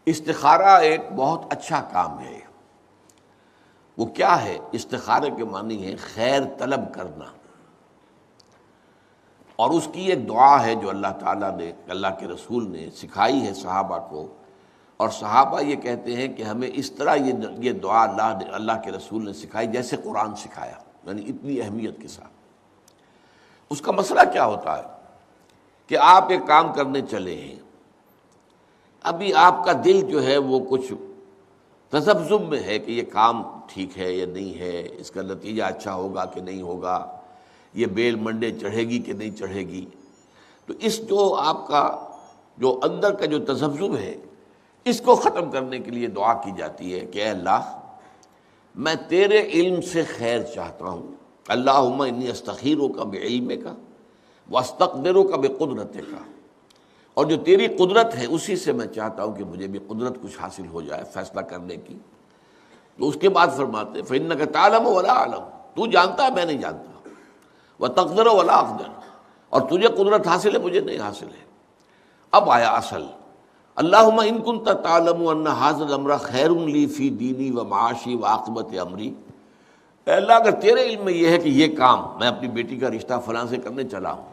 استخارہ ایک بہت اچھا کام ہے۔ وہ کیا ہے؟ استخارے کے معنی ہے خیر طلب کرنا، اور اس کی ایک دعا ہے جو اللہ تعالیٰ نے، اللہ کے رسول نے سکھائی ہے صحابہ کو، اور صحابہ یہ کہتے ہیں کہ ہمیں اس طرح یہ دعا اللہ کے رسول نے سکھائی جیسے قرآن سکھایا، یعنی اتنی اہمیت کے ساتھ۔ اس کا مسئلہ کیا ہوتا ہے کہ آپ ایک کام کرنے چلے ہیں، ابھی آپ کا دل جو ہے وہ کچھ تذبذب میں ہے کہ یہ کام ٹھیک ہے یا نہیں ہے، اس کا نتیجہ اچھا ہوگا کہ نہیں ہوگا، یہ بیل منڈے چڑھے گی کہ نہیں چڑھے گی۔ تو اس جو آپ کا جو اندر کا جو تذبذب ہے، اس کو ختم کرنے کے لیے دعا کی جاتی ہے کہ اے اللہ، میں تیرے علم سے خیر چاہتا ہوں، اللہم انی استخیرک بعلمک واستقدرک بقدرتک، اور جو تیری قدرت ہے اسی سے میں چاہتا ہوں کہ مجھے بھی قدرت کچھ حاصل ہو جائے فیصلہ کرنے کی۔ تو اس کے بعد فرماتے ہیں فإنک تعلم ولا اعلم، تو جانتا ہے میں نہیں جانتا، وتقدر ولا اقدر، اور تجھے قدرت حاصل ہے مجھے نہیں حاصل ہے۔ اب آیا اصل، اللہم ان کنت تعلم ان ھذا الامر خیر لی فی دینی و معاشی و عاقبت امری، اے اللہ اگر تیرے علم میں یہ ہے کہ یہ کام میں اپنی بیٹی کا رشتہ فلاں سے کرنے چلا ہوں،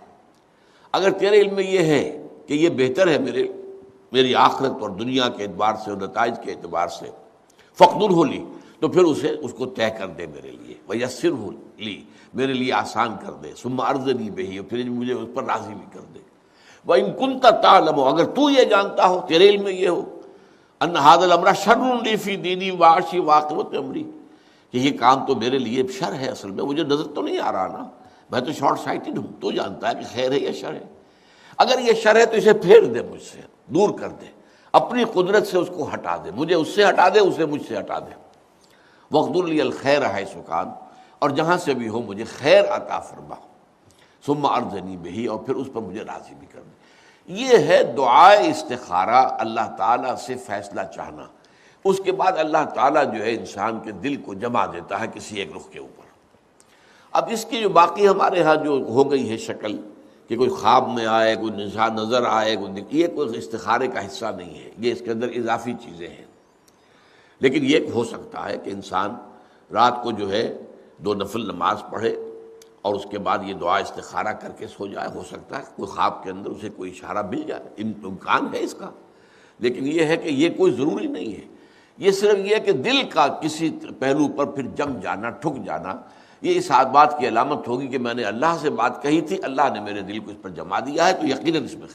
اگر تیرے علم میں یہ ہے کہ یہ بہتر ہے میری آخرت اور دنیا کے اعتبار سے اور نتائج کے اعتبار سے، فقدرہ لی، تو پھر اس کو طے کر دے میرے لیے، ویسرہ لی، میرے لیے آسان کر دے، ثم ارضنی بہ، اور پھر مجھے اس پر راضی بھی کر دے۔ وَإِن كُنتَ تَعْلَمُ، اگر تو یہ جانتا ہو، تیرے علم میں یہ ہو، ان ھذا الامر شر لی فی دینی وعاشی وعاقبۃ امری، کہ یہ کام تو میرے لیے شر ہے، اصل میں مجھے نظر تو نہیں آ رہا نا، میں تو شارٹ سائٹڈ ہوں، تو جانتا ہے کہ خیر ہے یا شر ہے۔ اگر یہ شر ہے تو اسے پھیر دے، مجھ سے دور کر دے، اپنی قدرت سے اس کو ہٹا دے، مجھے اس سے ہٹا دے، اسے مجھ سے ہٹا دے۔ وَاقْدُرْ لِي الْخَيْرَ حَيْثُ كَانَ، اور جہاں سے بھی ہو مجھے خیر عطا فرما، ثُمَّ أَرْضِنِي بِهِ، اور پھر اس پر مجھے راضی بھی کر دے۔ یہ ہے دعائے استخارہ، اللہ تعالیٰ سے فیصلہ چاہنا۔ اس کے بعد اللہ تعالیٰ جو ہے انسان کے دل کو جما دیتا ہے کسی ایک رخ کے اوپر۔ اب اس کی جو باقی ہمارے ہاں جو ہو گئی ہے شکل کہ کوئی خواب میں آئے، کوئی نشان نظر آئے، یہ کوئی استخارے کا حصہ نہیں ہے، یہ اس کے اندر اضافی چیزیں ہیں۔ لیکن یہ ہو سکتا ہے کہ انسان رات کو جو ہے 2 نفل نماز پڑھے اور اس کے بعد یہ دعا استخارہ کر کے سو جائے، ہو سکتا ہے کوئی خواب کے اندر اسے کوئی اشارہ مل جائے، امکان ہے اس کا، لیکن یہ ہے کہ یہ کوئی ضروری نہیں ہے۔ یہ صرف یہ ہے کہ دل کا کسی پہلو پر پھر جم جانا، ٹھک جانا، یہ اس بات کی علامت ہوگی کہ میں نے اللہ سے بات کہی تھی، اللہ نے میرے دل کو اس پر جما دیا ہے، تو یقیناً اس میں